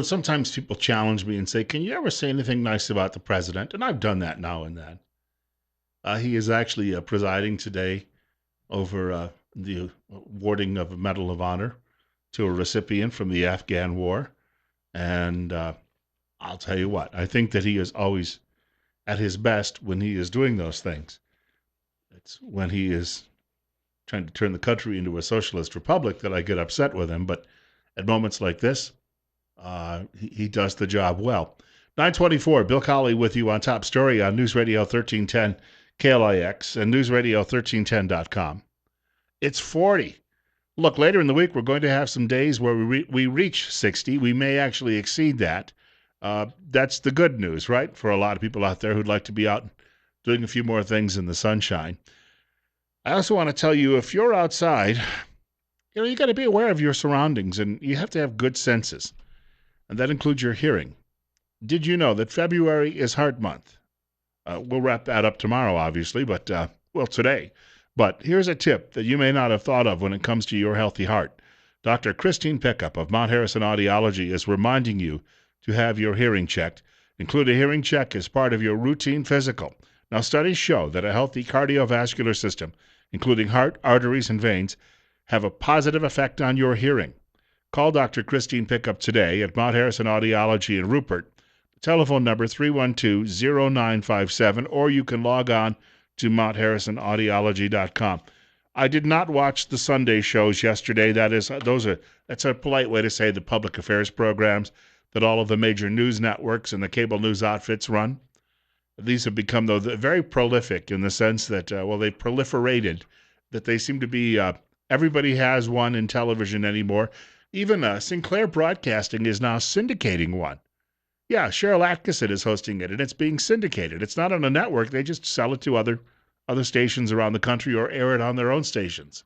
Sometimes people challenge me and say, "Can you ever say anything nice about the president?" And I've done that now and then. He is actually presiding today over the awarding of a Medal of Honor to a recipient from the Afghan War. And I'll tell you what, I think that he is always at his best when he is doing those things. It's when he is trying to turn the country into a socialist republic that I get upset with him. But at moments like this, he does the job well. 924, Bill Colley with you on Top Story on News Radio 1310 KLIX and newsradio1310.com. It's 40. Look, later in the week, we're going to have some days where we reach 60. We may actually exceed that. That's the good news, right? For a lot of people out there who'd like to be out doing a few more things in the sunshine. I also want to tell you, if you're outside, you got to be aware of your surroundings, and you have to have good senses, and that includes your hearing. Did you know that February is Heart Month? We'll wrap that up tomorrow, obviously, but, today. But here's a tip that you may not have thought of when it comes to your healthy heart. Dr. Christine Pickup of Mount Harrison Audiology is reminding you to have your hearing checked. Include a hearing check as part of your routine physical. Now, studies show that a healthy cardiovascular system, including heart, arteries, and veins, have a positive effect on your hearing. Call Dr. Christine Pickup today at Mount Harrison Audiology in Rupert. Telephone number 312-0957, or you can log on to mountharrisonaudiology.com. I did not watch the Sunday shows yesterday. That's a polite way to say the public affairs programs that all of the major news networks and the cable news outfits run. These have become, though, very prolific in the sense that, they proliferated, that they seem to be, everybody has one in television anymore. Even Sinclair Broadcasting is now syndicating one. Yeah, Cheryl Atkinson is hosting it, and it's being syndicated. It's not on a network. They just sell it to other stations around the country or air it on their own stations.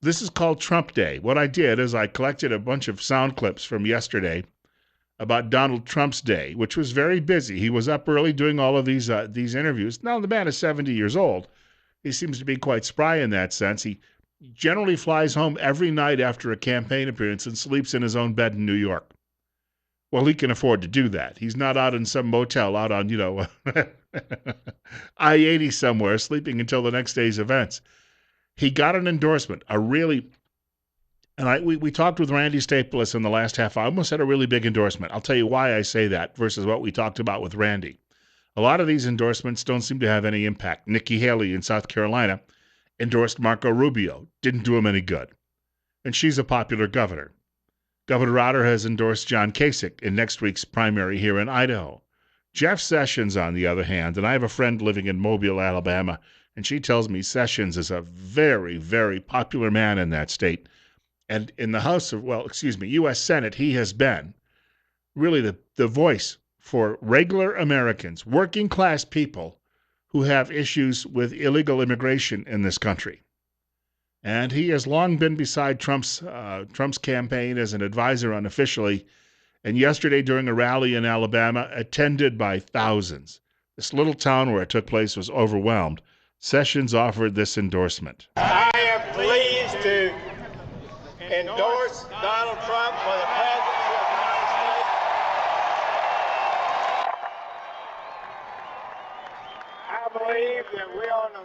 This is called Trump Day. What I did is I collected a bunch of sound clips from yesterday about Donald Trump's day, which was very busy. He was up early doing all of these interviews. Now, the man is 70 years old. He seems to be quite spry in that sense. He generally flies home every night after a campaign appearance and sleeps in his own bed in New York. Well, he can afford to do that. He's not out in some motel out on, I-80 somewhere, sleeping until the next day's events. He got an endorsement, we talked with Randy Staples in the last half hour. I almost had a really big endorsement. I'll tell you why I say that versus what we talked about with Randy. A lot of these endorsements don't seem to have any impact. Nikki Haley in South Carolina endorsed Marco Rubio. Didn't do him any good. And she's a popular governor. Governor Otter has endorsed John Kasich in next week's primary here in Idaho. Jeff Sessions, on the other hand, and I have a friend living in Mobile, Alabama, and she tells me Sessions is a very, very popular man in that state. And in the U.S. Senate, he has been really the voice for regular Americans, working class people who have issues with illegal immigration in this country. And he has long been beside Trump's campaign as an advisor unofficially. And yesterday during a rally in Alabama, attended by thousands, this little town where it took place was overwhelmed. Sessions offered this endorsement. I am pleased to endorse Donald Trump for the presidency of the United States. I believe that we're on the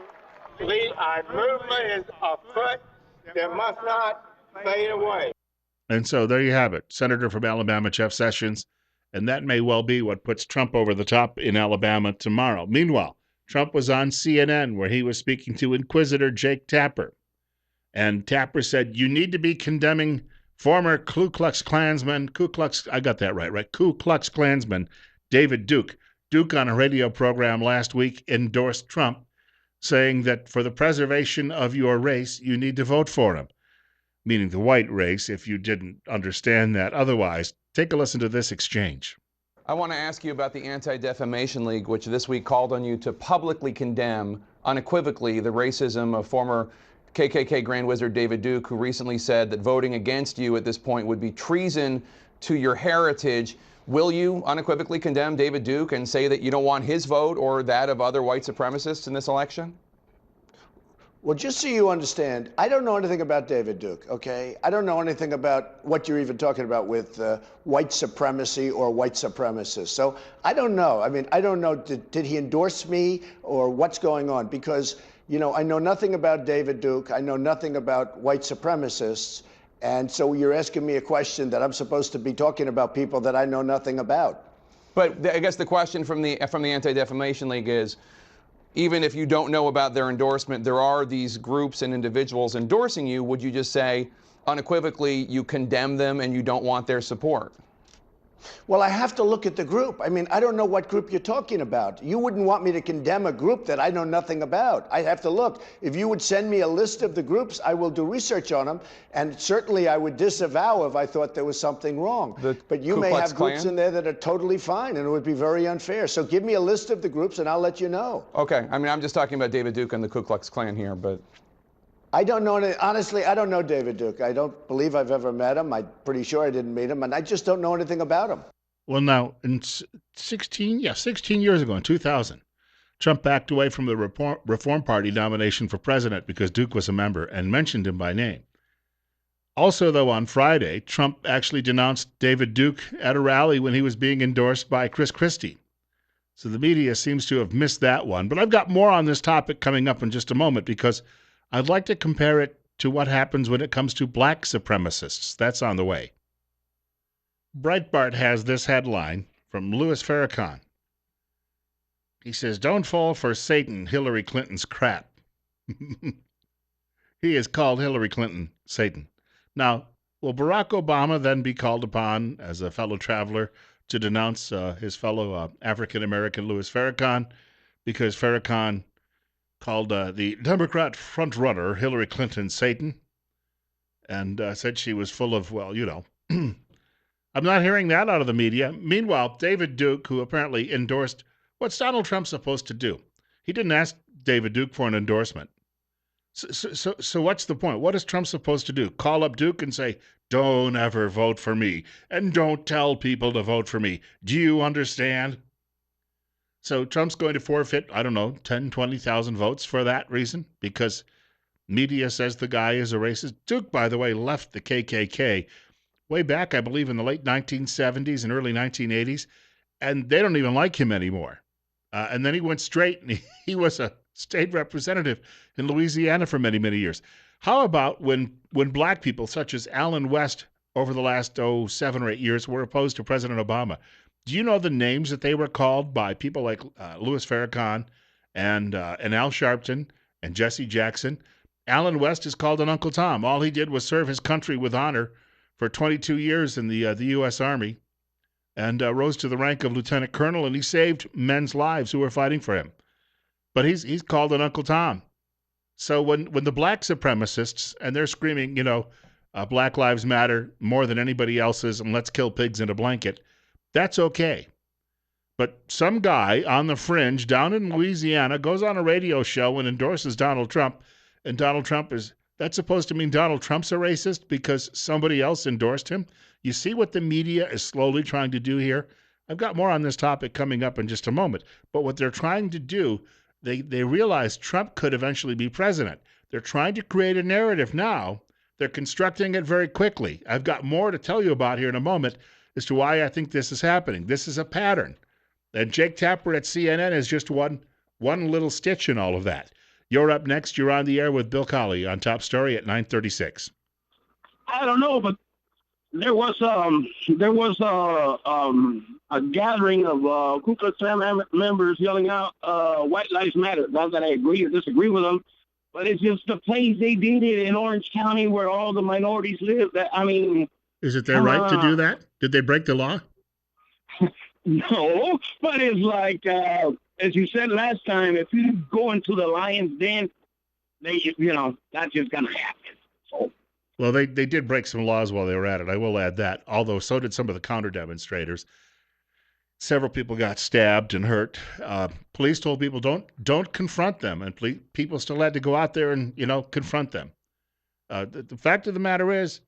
lead. Our movement is afoot that must not fade away. And so there you have it, Senator from Alabama, Jeff Sessions, and that may well be what puts Trump over the top in Alabama tomorrow. Meanwhile, Trump was on CNN where he was speaking to Inquisitor Jake Tapper. And Tapper said, you need to be condemning former Ku Klux Klansman David Duke. Duke on a radio program last week endorsed Trump, saying that for the preservation of your race, you need to vote for him, meaning the white race, if you didn't understand that otherwise. Take a listen to this exchange. I want to ask you about the Anti-Defamation League, which this week called on you to publicly condemn unequivocally the racism of former KKK Grand Wizard David Duke, who recently said that voting against you at this point would be treason to your heritage. Will you unequivocally condemn David Duke and say that you don't want his vote or that of other white supremacists in this election? Well, just so you understand, I don't know anything about David Duke, okay? I don't know anything about what you're even talking about with white supremacy or white supremacists. So I don't know. I mean, I don't know, did he endorse me or what's going on? Because, you know, I know nothing about David Duke. I know nothing about white supremacists. And so you're asking me a question that I'm supposed to be talking about people that I know nothing about. But I guess the question from the Anti-Defamation League is, even if you don't know about their endorsement, there are these groups and individuals endorsing you. Would you just say unequivocally you condemn them and you don't want their support? Well, I have to look at the group. I mean, I don't know what group you're talking about. You wouldn't want me to condemn a group that I know nothing about. I have to look. If you would send me a list of the groups, I will do research on them. And certainly I would disavow if I thought there was something wrong. But you Ku may Klux have groups Klan? in there that are totally fine, and it would be very unfair. So give me a list of the groups, and I'll let you know. Okay. I mean, I'm just talking about David Duke and the Ku Klux Klan here, but. I don't know. Honestly, I don't know David Duke. I don't believe I've ever met him. I'm pretty sure I didn't meet him, and I just don't know anything about him. Well, now, in 16 years ago, in 2000, Trump backed away from the Reform Party nomination for president because Duke was a member and mentioned him by name. Also, though, on Friday, Trump actually denounced David Duke at a rally when he was being endorsed by Chris Christie. So the media seems to have missed that one. But I've got more on this topic coming up in just a moment because I'd like to compare it to what happens when it comes to black supremacists. That's on the way. Breitbart has this headline from Louis Farrakhan. He says, "Don't fall for Satan, Hillary Clinton's crap." He has called Hillary Clinton Satan. Now, will Barack Obama then be called upon as a fellow traveler to denounce his fellow African-American Louis Farrakhan because Farrakhan called the Democrat frontrunner Hillary Clinton Satan and said she was full of, well, you know, I'm not hearing that out of the media. Meanwhile, David Duke, who apparently endorsed, what's Donald Trump supposed to do? He didn't ask David Duke for an endorsement. So what's the point? What is Trump supposed to do? Call up Duke and say, don't ever vote for me, and don't tell people to vote for me. Do you understand? So Trump's going to forfeit, I don't know, 10, 20,000 votes for that reason because media says the guy is a racist. Duke, by the way, left the KKK way back, I believe, in the late 1970s and early 1980s, and they don't even like him anymore. And then he went straight, and he was a state representative in Louisiana for many, many years. How about when black people, such as Allen West, over the last 7 or 8 years, were opposed to President Obama? Do you know the names that they were called by people like Louis Farrakhan and Al Sharpton and Jesse Jackson? Allen West is called an Uncle Tom. All he did was serve his country with honor for 22 years in the U.S. Army and rose to the rank of lieutenant colonel, and he saved men's lives who were fighting for him. But he's called an Uncle Tom. So when the black supremacists, and they're screaming, you know, Black Lives Matter more than anybody else's, and let's kill pigs in a blanket, that's okay. But some guy on the fringe down in Louisiana goes on a radio show and endorses Donald Trump, and Donald Trump is, that's supposed to mean Donald Trump's a racist because somebody else endorsed him? You see what the media is slowly trying to do here? I've got more on this topic coming up in just a moment. But what they're trying to do, they realize Trump could eventually be president. They're trying to create a narrative now. They're constructing it very quickly. I've got more to tell you about here in a moment as to why I think this is happening. This is a pattern. And Jake Tapper at CNN is just one little stitch in all of that. You're up next. You're on the air with Bill Colley on Top Story at 9:36. I don't know, but there was a gathering of Ku Klux Klan members yelling out "White Lives Matter." Not that I agree or disagree with them, but it's just the place they did it in Orange County where all the minorities live. That I mean, is it their right to do that? Did they break the law? No, but it's like as you said last time, if you go into the lion's den, that's just gonna happen. So. Well, they did break some laws while they were at it. I will add that. Although so did some of the counter demonstrators. Several people got stabbed and hurt. Police told people don't confront them, and people still had to go out there and confront them. The fact of the matter is,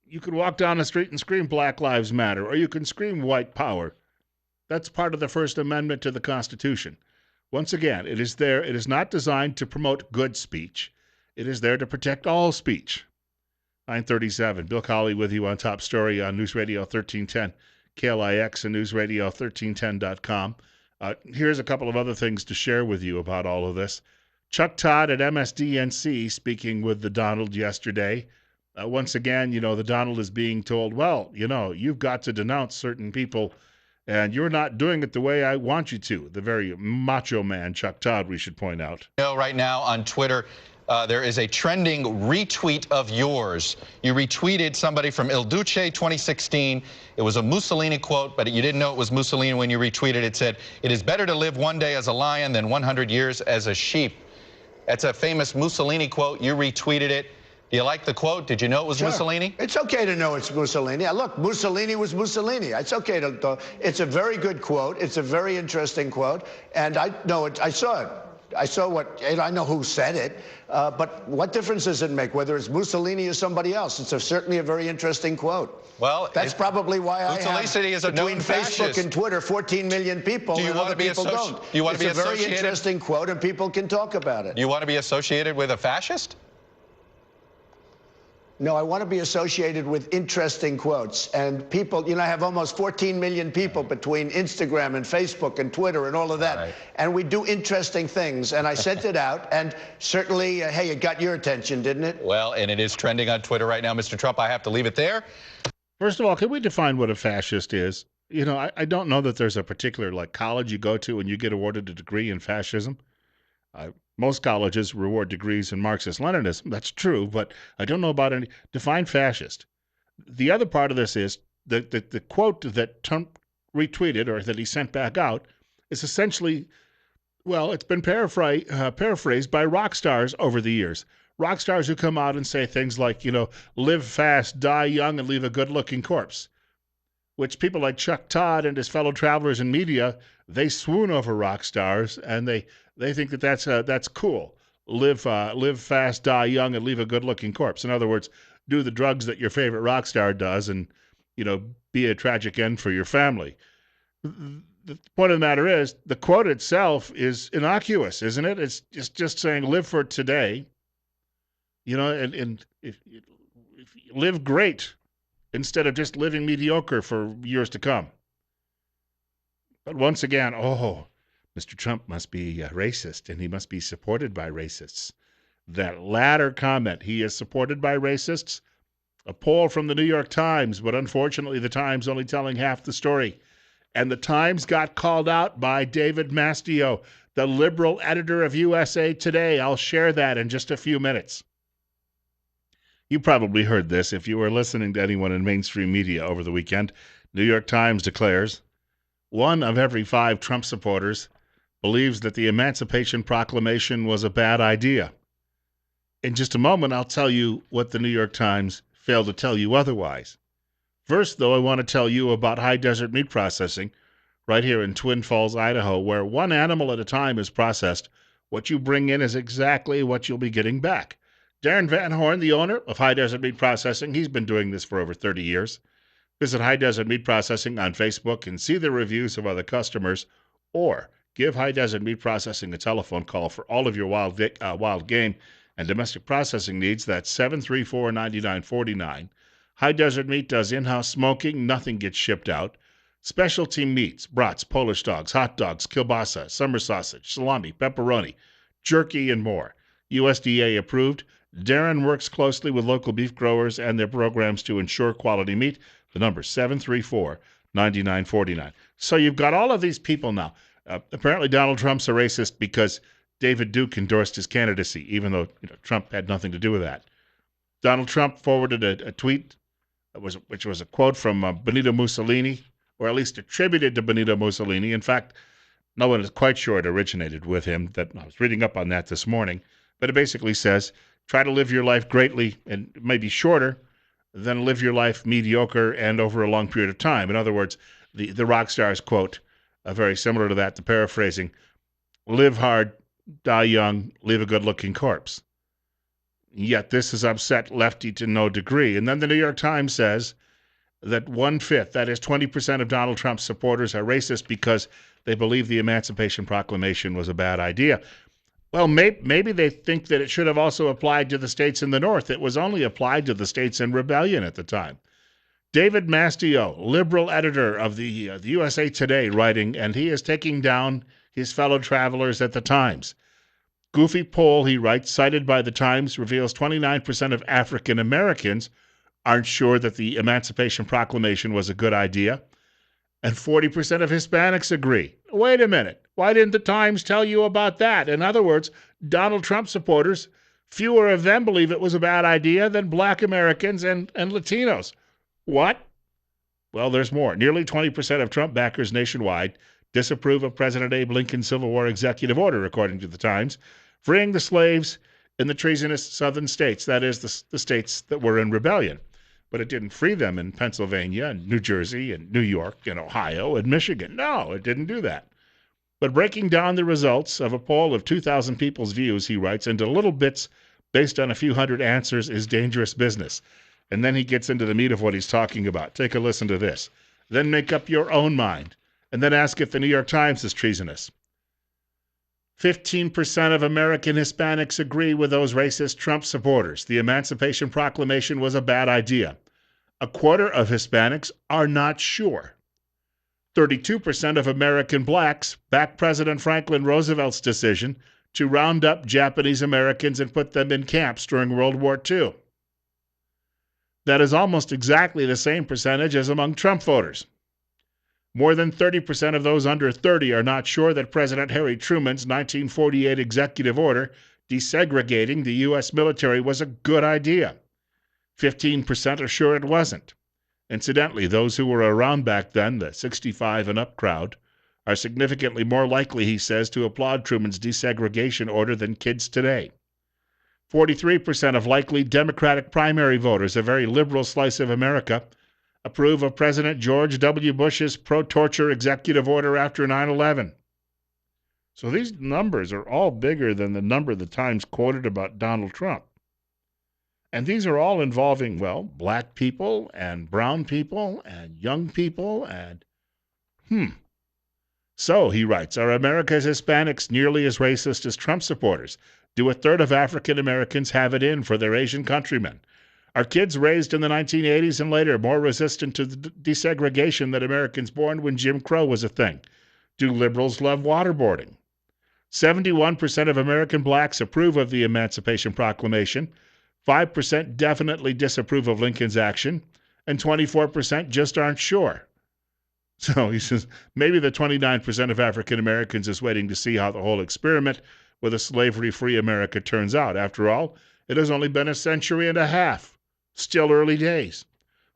you could walk down the street and scream Black Lives Matter, or you can scream white power. That's part of the First Amendment to the Constitution. Once again, it is there. It is not designed to promote good speech. It is there to protect all speech. 937. Bill Colley with you on Top Story on News Radio 1310, KLIX and News Radio 1310.com. Here's a couple of other things to share with you about all of this. Chuck Todd at MSDNC speaking with the Donald yesterday. Once again, the Donald is being told, well, you've got to denounce certain people, and you're not doing it the way I want you to. The very macho man, Chuck Todd, we should point out. Right now on Twitter, there is a trending retweet of yours. You retweeted somebody from Il Duce 2016. It was a Mussolini quote, but you didn't know it was Mussolini when you retweeted. It said, "It is better to live one day as a lion than 100 years as a sheep." That's a famous Mussolini quote. You retweeted it. Do you like the quote? Did you know it was Mussolini? It's okay to know it's Mussolini. Look, Mussolini was Mussolini. It's okay to. It's a very good quote. It's a very interesting quote, and I know it. I saw it. I saw what, and I know who said it, but what difference does it make whether it's Mussolini or somebody else? It's certainly a very interesting quote. Well, that's probably why I have is a between Facebook and Twitter 14 million people, and other people don't. Do you want to be associated? It's a very interesting quote, and people can talk about it. Do you want to be associated with a fascist? No, I want to be associated with interesting quotes. And people, I have almost 14 million people between Instagram and Facebook and Twitter and all of that. Right. And we do interesting things. And I sent it out. And certainly, hey, it got your attention, didn't it? Well, and it is trending on Twitter right now. Mr. Trump, I have to leave it there. First of all, can we define what a fascist is? I don't know that there's a particular college you go to and you get awarded a degree in fascism. Most colleges reward degrees in Marxist-Leninism. That's true, but I don't know about any. Define fascist. The other part of this is the quote that Trump retweeted or that he sent back out is essentially, well, it's been paraphrased by rock stars over the years. Rock stars who come out and say things like, live fast, die young, and leave a good-looking corpse, which people like Chuck Todd and his fellow travelers in media, they swoon over rock stars, and they think that that's cool. Live fast, die young, and leave a good-looking corpse. In other words, do the drugs that your favorite rock star does, and be a tragic end for your family. The point of the matter is, the quote itself is innocuous, isn't it? It's just saying live for today. And if live great instead of just living mediocre for years to come. But once again, Mr. Trump must be a racist, and he must be supported by racists. That latter comment, he is supported by racists. A poll from the New York Times, but unfortunately the Times only telling half the story. And the Times got called out by David Mastio, the liberal editor of USA Today. I'll share that in just a few minutes. You probably heard this if you were listening to anyone in mainstream media over the weekend. New York Times declares, 1 of every 5 Trump supporters believes that the Emancipation Proclamation was a bad idea. In just a moment, I'll tell you what the New York Times failed to tell you otherwise. First, though, I want to tell you about high desert meat processing right here in Twin Falls, Idaho, where one animal at a time is processed. What you bring in is exactly what you'll be getting back. Darren Van Horn, the owner of High Desert Meat Processing, he's been doing this for over 30 years. Visit High Desert Meat Processing on Facebook and see the reviews of other customers, or give High Desert Meat Processing a telephone call for all of your wild game and domestic processing needs. That's 734-9949. High Desert Meat does in-house smoking. Nothing gets shipped out. Specialty meats, brats, Polish dogs, hot dogs, kielbasa, summer sausage, salami, pepperoni, jerky, and more. USDA approved. Darren works closely with local beef growers and their programs to ensure quality meat. The number 734-9949. So you've got all of these people now. Apparently Donald Trump's a racist because David Duke endorsed his candidacy, even though Trump had nothing to do with that. Donald Trump forwarded a tweet, which was a quote from Benito Mussolini, or at least attributed to Benito Mussolini. In fact, no one is quite sure it originated with him. That I was reading up on that this morning. But it basically says, try to live your life greatly and maybe shorter than live your life mediocre and over a long period of time. In other words, the rock star's quote, very similar to that, the paraphrasing, live hard, die young, leave a good-looking corpse. Yet this has upset Lefty to no degree. And then the New York Times says that 1/5, that is 20% of Donald Trump's supporters, are racist because they believe the Emancipation Proclamation was a bad idea. Well, maybe they think that it should have also applied to the states in the North. It was only applied to the states in rebellion at the time. David Mastio, liberal editor of the USA Today, writing, and he is taking down his fellow travelers at the Times. Goofy poll, he writes, cited by the Times, reveals 29% of African Americans aren't sure that the Emancipation Proclamation was a good idea, and 40% of Hispanics agree. Wait a minute. Why didn't the Times tell you about that? In other words, Donald Trump supporters, fewer of them believe it was a bad idea than black Americans and Latinos. What? Well, there's more. Nearly 20% of Trump backers nationwide disapprove of President Abe Lincoln's Civil War executive order, according to the Times, freeing the slaves in the treasonous southern states, that is, the states that were in rebellion. But it didn't free them in Pennsylvania and New Jersey and New York and Ohio and Michigan. No, it didn't do that. But breaking down the results of a poll of 2,000 people's views, he writes, into little bits based on a few hundred answers is dangerous business. And then he gets into the meat of what he's talking about. Take a listen to this. Then make up your own mind. And then ask if the New York Times is treasonous. 15% of American Hispanics agree with those racist Trump supporters. The Emancipation Proclamation was a bad idea. A quarter of Hispanics are not sure. 32% of American blacks back President Franklin Roosevelt's decision to round up Japanese Americans and put them in camps during World War II. That is almost exactly the same percentage as among Trump voters. More than 30% of those under 30 are not sure that President Harry Truman's 1948 executive order desegregating the U.S. military was a good idea. 15% are sure it wasn't. Incidentally, those who were around back then, the 65 and up crowd, are significantly more likely, he says, to applaud Truman's desegregation order than kids today. 43% of likely Democratic primary voters, a very liberal slice of America, approve of President George W. Bush's pro-torture executive order after 9/11. So these numbers are all bigger than the number the Times quoted about Donald Trump. And these are all involving, well, black people and brown people and young people and, So, he writes, are America's Hispanics nearly as racist as Trump supporters? Do a third of African Americans have it in for their Asian countrymen? Are kids raised in the 1980s and later more resistant to the desegregation than Americans born when Jim Crow was a thing? Do liberals love waterboarding? 71% of American blacks approve of the Emancipation Proclamation, 5% definitely disapprove of Lincoln's action, and 24% just aren't sure. So he says maybe the 29% of African Americans is waiting to see how the whole experiment with a slavery-free America turns out. After all, it has only been a century and a half. Still early days.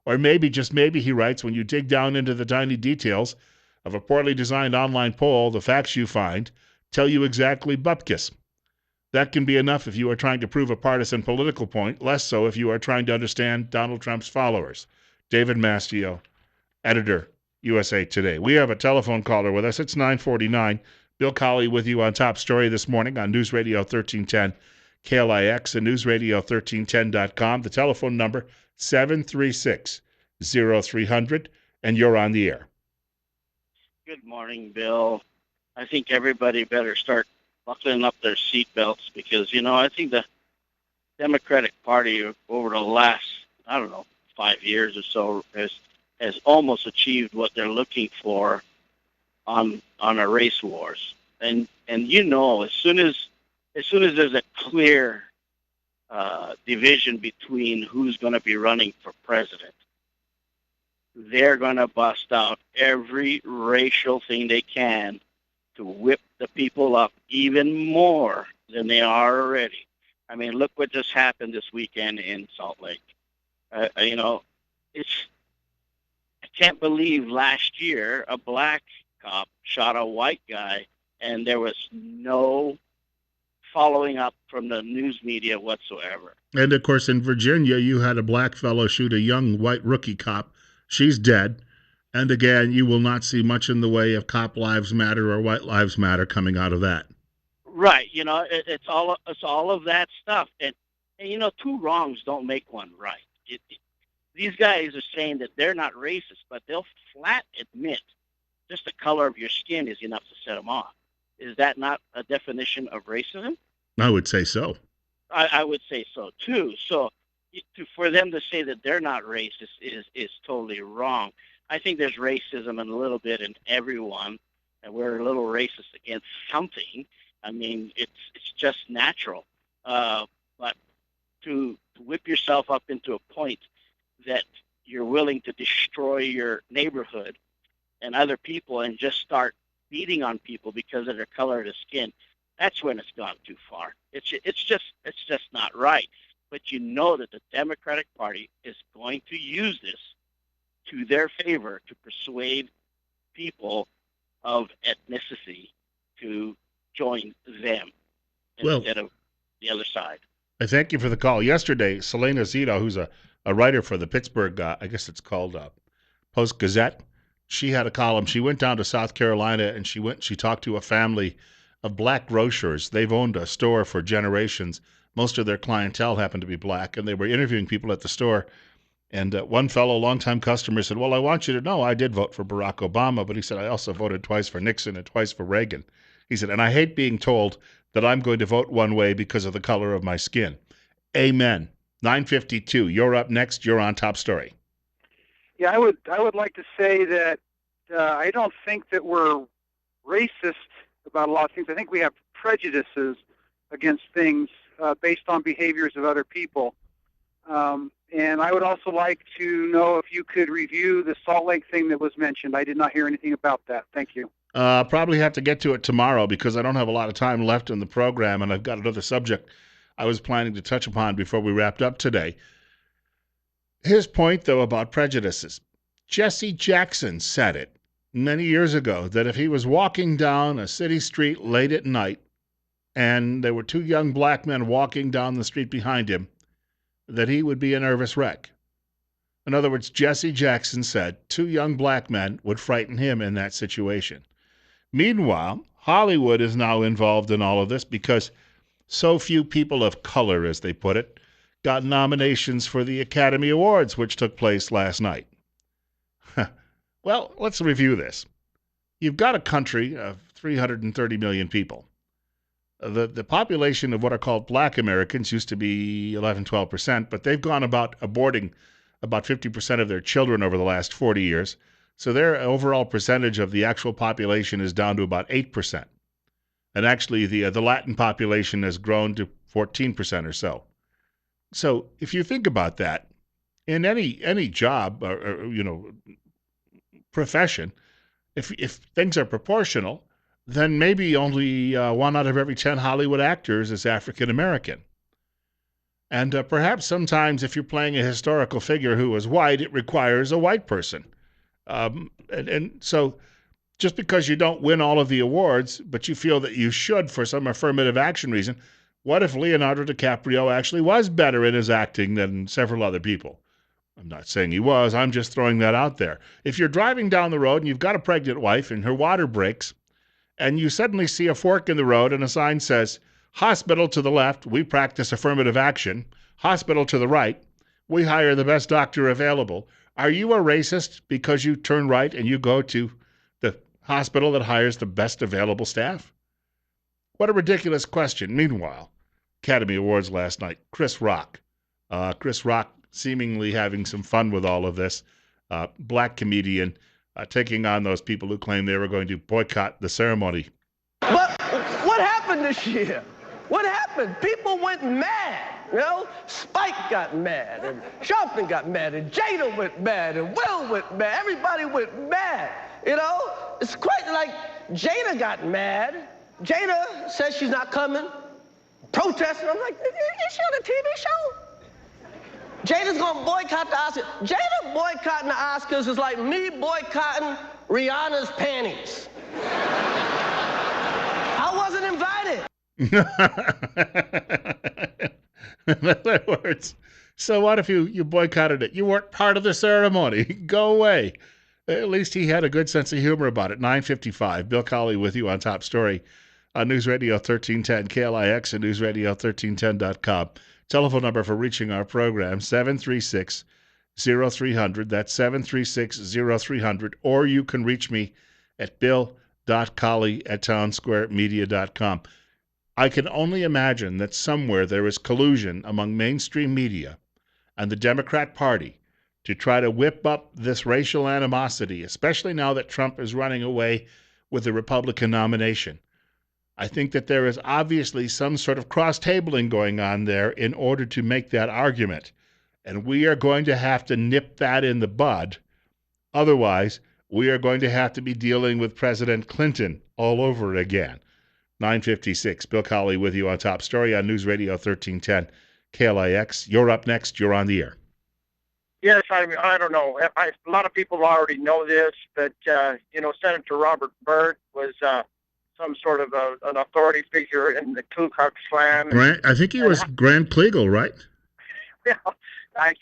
Or maybe, just maybe, he writes, when you dig down into the tiny details of a poorly designed online poll, the facts you find tell you exactly bupkis. That can be enough if you are trying to prove a partisan political point, less so if you are trying to understand Donald Trump's followers. David Mastio, editor, USA Today. We have a telephone caller with us. It's 9:49. Bill Colley with you on Top Story this morning on News Radio 1310 KLIX and newsradio1310.com. The telephone number 736-0300, and you're on the air. Good morning, Bill. I think everybody better start buckling up their seatbelts because, I think the Democratic Party over the last, 5 years or so has almost achieved what they're looking for on a race wars. And as soon as there's a clear division between who's going to be running for president, they're going to bust out every racial thing they can to whip the people up even more than they are already. I mean, look what just happened this weekend in Salt Lake. I can't believe last year a black cop shot a white guy, and there was no following up from the news media whatsoever. And, of course, in Virginia, you had a black fellow shoot a young white rookie cop. She's dead. And, again, you will not see much in the way of Cop Lives Matter or White Lives Matter coming out of that. Right. It's all of that stuff. And two wrongs don't make one right. these guys are saying that they're not racist, but they'll flat admit just the color of your skin is enough to set them off. Is that not a definition of racism? I would say so. I would say so too. So for them to say that they're not racist is totally wrong. I think there's racism in a little bit in everyone, and we're a little racist against something. I mean, it's just natural. But to whip yourself up into a point that you're willing to destroy your neighborhood and other people and just start beating on people because of their color of the skin, that's when it's gone too far. It's just not right. But you know that the Democratic Party is going to use this to their favor to persuade people of ethnicity to join them Well, instead of the other side. I thank you for the call. Yesterday, Selena Zito, who's a writer for the Pittsburgh, I guess it's called Post Gazette, she had a column. She went down to South Carolina and she talked to a family of black grocers. They've owned a store for generations. Most of their clientele happened to be black, and they were interviewing people at the store. And one fellow, longtime customer, said, "Well, I want you to know I did vote for Barack Obama, but he said I also voted twice for Nixon and twice for Reagan." He said, "And I hate being told that I'm going to vote one way because of the color of my skin." Amen. 952. You're up next. You're on Top Story. Yeah, I would like to say that I don't think that we're racist about a lot of things. I think we have prejudices against things based on behaviors of other people. And I would also like to know if you could review the Salt Lake thing that was mentioned. I did not hear anything about that. Thank you. Probably have to get to it tomorrow because I don't have a lot of time left in the program, and I've got another subject I was planning to touch upon before we wrapped up today. His point, though, about prejudices. Jesse Jackson said it many years ago that if he was walking down a city street late at night and there were two young black men walking down the street behind him, that he would be a nervous wreck. In other words, Jesse Jackson said two young black men would frighten him in that situation. Meanwhile, Hollywood is now involved in all of this because so few people of color, as they put it, got nominations for the Academy Awards, which took place last night. Well, let's review this. You've got a country of 330 million people. The population of what are called black Americans used to be 11, 12%, but they've gone about aborting about 50% of their children over the last 40 years. So their overall percentage of the actual population is down to about 8%. And actually, the Latin population has grown to 14% or so. So if you think about that, in any job or profession, if things are proportional, then maybe only 1 out of every 10 Hollywood actors is African American. And perhaps sometimes if you're playing a historical figure who was white, it requires a white person. And so just because you don't win all of the awards, but you feel that you should for some affirmative action reason, what if Leonardo DiCaprio actually was better in his acting than several other people? I'm not saying he was. I'm just throwing that out there. If you're driving down the road and you've got a pregnant wife and her water breaks, and you suddenly see a fork in the road and a sign says, "Hospital to the left, we practice affirmative action. Hospital to the right, we hire the best doctor available." Are you a racist because you turn right and you go to the hospital that hires the best available staff? What a ridiculous question. Meanwhile, Academy Awards last night, Chris Rock seemingly having some fun with all of this. Black comedian taking on those people who claim they were going to boycott the ceremony. But what happened this year? What happened? People went mad. Spike got mad, and Sharpton got mad, and Jada went mad, and Will went mad. Everybody went mad. It's quite like Jada got mad. Jada says she's not coming, protesting. I'm like, is she on a TV show? Jada's gonna boycott the Oscars. Jada boycotting the Oscars is like me boycotting Rihanna's panties. I wasn't invited. In other words, so what if you boycotted it? You weren't part of the ceremony. Go away. At least he had a good sense of humor about it. 9:55. Bill Colley with you on Top Story on News Radio 1310 KLIX and NewsRadio1310.com. Telephone number for reaching our program, 736 0300. That's 736-0300. Or you can reach me at bill.colley@townsquaremedia.com. I can only imagine that somewhere there is collusion among mainstream media and the Democrat Party to try to whip up this racial animosity, especially now that Trump is running away with the Republican nomination. I think that there is obviously some sort of cross-tabling going on there in order to make that argument. And we are going to have to nip that in the bud. Otherwise, we are going to have to be dealing with President Clinton all over again. 9:56. Bill Colley with you on Top Story on News Radio 1310 KLIX. You're up next. You're on the air. Yes, I don't know. A lot of people already know this, but, Senator Robert Byrd was some sort of an authority figure in the Ku Klux Klan. I think he was Grand Kleagle, right? Well, I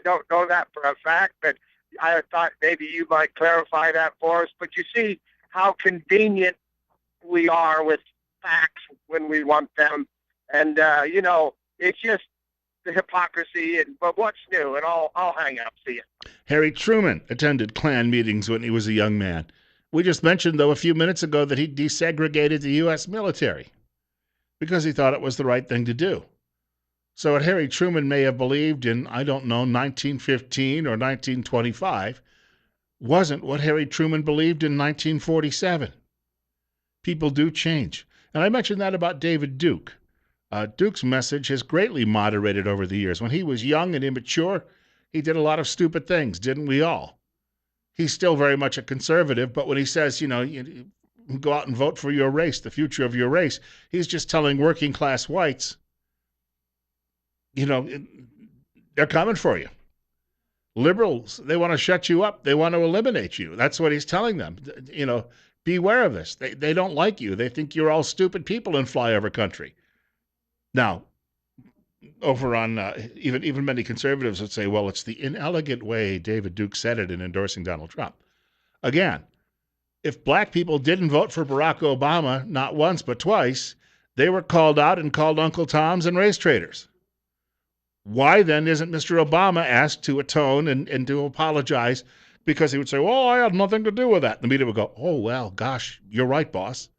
don't know that for a fact, but I thought maybe you might clarify that for us. But you see how convenient we are with facts when we want them. And, it's just the hypocrisy. But what's new? And I'll hang up. See you. Harry Truman attended Klan meetings when he was a young man. We just mentioned, though, a few minutes ago that he desegregated the U.S. military because he thought it was the right thing to do. So what Harry Truman may have believed in, 1915 or 1925, wasn't what Harry Truman believed in 1947. People do change. And I mentioned that about David Duke. Duke's message has greatly moderated over the years. When he was young and immature, he did a lot of stupid things, didn't we all? He's still very much a conservative, but when he says, you go out and vote for your race, the future of your race, he's just telling working class whites, they're coming for you. Liberals, they want to shut you up. They want to eliminate you. That's what he's telling them. Beware of this. They don't like you. They think you're all stupid people in flyover country. Now, over on even many conservatives would say, well, it's the inelegant way David Duke said it in endorsing Donald Trump. Again, if black people didn't vote for Barack Obama, not once but twice, they were called out and called Uncle Toms and race traitors. Why then isn't Mr. Obama asked to atone and to apologize? Because he would say, well, I had nothing to do with that. The media would go, oh, well, gosh, you're right, boss.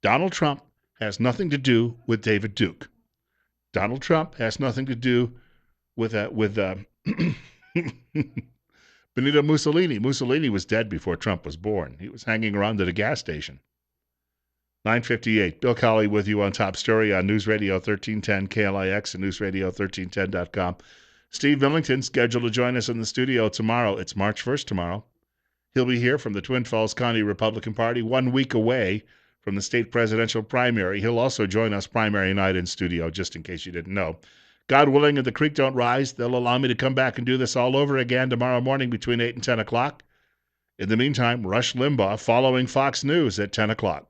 Donald Trump has nothing to do with David Duke. Donald Trump has nothing to do with Benito Mussolini. Mussolini was dead before Trump was born. He was hanging around at a gas station. 9:58. Bill Colley with you on Top Story on News Radio 1310 KLIX and newsradio1310.com. Steve Millington scheduled to join us in the studio tomorrow. It's March 1st tomorrow. He'll be here from the Twin Falls County Republican Party, 1 week away from the state presidential primary. He'll also join us primary night in studio, just in case you didn't know. God willing, if the creek don't rise, they'll allow me to come back and do this all over again tomorrow morning between 8 and 10 o'clock. In the meantime, Rush Limbaugh following Fox News at 10 o'clock.